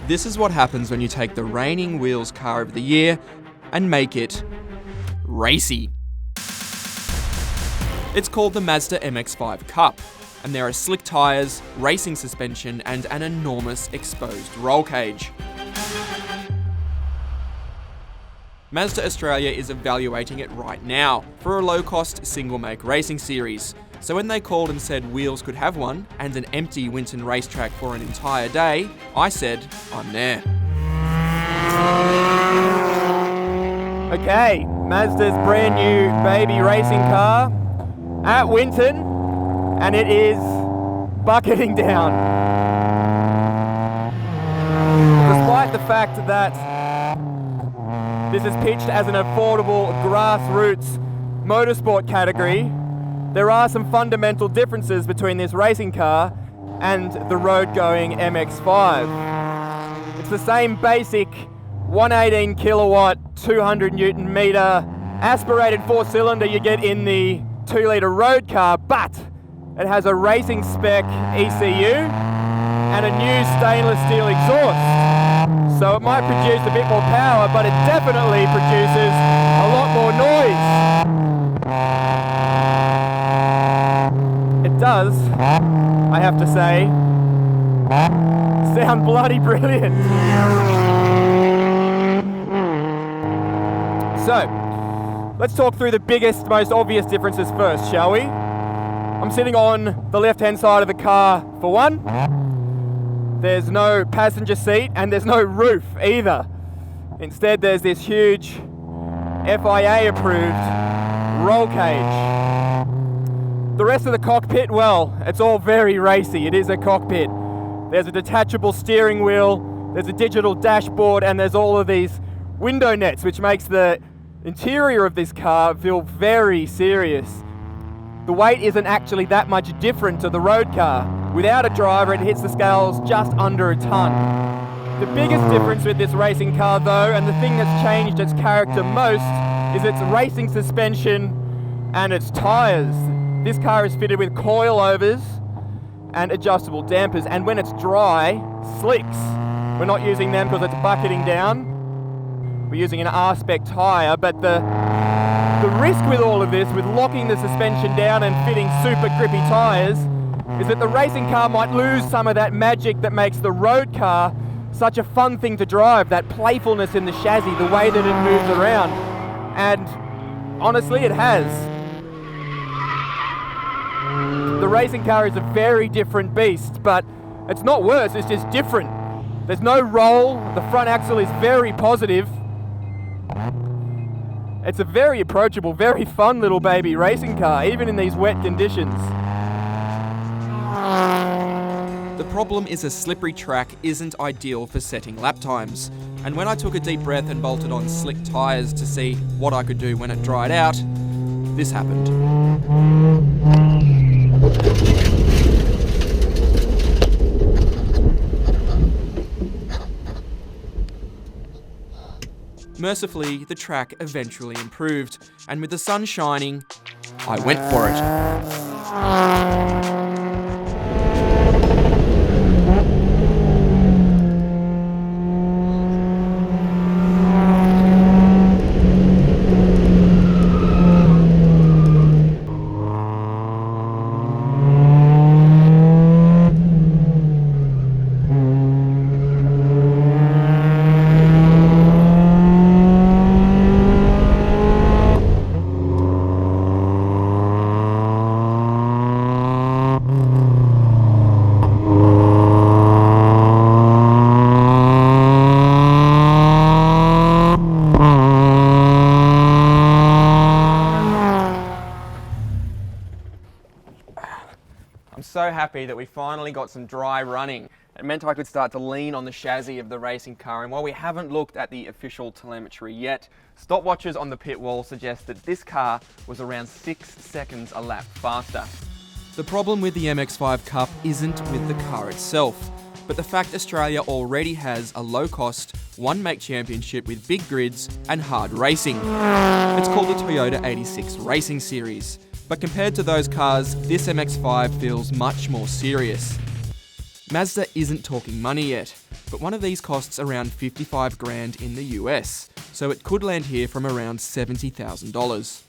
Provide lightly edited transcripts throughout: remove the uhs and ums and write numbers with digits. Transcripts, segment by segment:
This is what happens when you take the reigning wheels car of the year and make it racy. It's called the Mazda MX-5 Cup, and there are slick tyres, racing suspension, and an enormous exposed roll cage. Mazda Australia is evaluating it right now for a low-cost single-make racing series. So when they called and said wheels could have one, and an empty Winton racetrack for an entire day, I said, I'm there. Okay, Mazda's brand new baby racing car at Winton, and it is bucketing down. Despite the fact that this is pitched as an affordable grassroots motorsport category, there are some fundamental differences between this racing car and the road-going MX-5. It's the same basic 118 kilowatt, 200 newton meter aspirated four-cylinder you get in the 2-litre road car, but it has a racing spec ECU and a new stainless steel exhaust. So it might produce a bit more power, but it definitely produces a lot more noise. It does, I have to say, sound bloody brilliant. So, let's talk through the biggest, most obvious differences first, shall we? I'm sitting on the left-hand side of the car for one. There's no passenger seat and there's no roof either. Instead, there's this huge FIA-approved roll cage. The rest of the cockpit, well, it's all very racy. It is a cockpit. There's a detachable steering wheel, there's a digital dashboard, and there's all of these window nets, which makes the interior of this car feel very serious. The weight isn't actually that much different to the road car. Without a driver, it hits the scales just under a tonne. The biggest difference with this racing car though, and the thing that's changed its character most, is its racing suspension and its tyres. This car is fitted with coilovers and adjustable dampers, and when it's dry, slicks. We're not using them because it's bucketing down. We're using an R-Spec tyre, but the risk with all of this, with locking the suspension down and fitting super grippy tyres, is that the racing car might lose some of that magic that makes the road car such a fun thing to drive, that playfulness in the chassis, the way that it moves around. And honestly, it has. The racing car is a very different beast, but it's not worse, it's just different. There's no roll, the front axle is very positive. It's a very approachable, very fun little baby racing car, even in these wet conditions. The problem is a slippery track isn't ideal for setting lap times. And when I took a deep breath and bolted on slick tyres to see what I could do when it dried out, this happened. Mercifully, the track eventually improved, and with the sun shining, I went for it. I'm so happy that we finally got some dry running. It meant I could start to lean on the chassis of the racing car, and while we haven't looked at the official telemetry yet, stopwatches on the pit wall suggest that this car was around 6 seconds a lap faster. The problem with the MX-5 Cup isn't with the car itself, but the fact Australia already has a low-cost, one-make championship with big grids and hard racing. It's called the Toyota 86 Racing Series. But compared to those cars, this MX-5 feels much more serious. Mazda isn't talking money yet. but one of these costs around 55 grand in the US, so it could land here from around $70,000.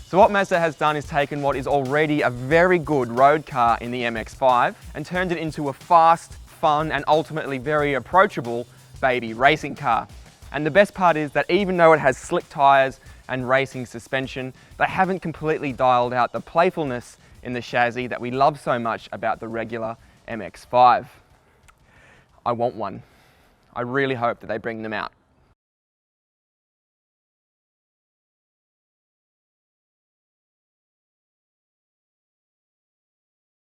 So what Mazda has done is taken what is already a very good road car in the MX-5 and turned it into a fast, fun and ultimately very approachable baby racing car. And the best part is that even though it has slick tyres and racing suspension, they haven't completely dialed out the playfulness in the chassis that we love so much about the regular MX-5. I want one. I really hope that they bring them out.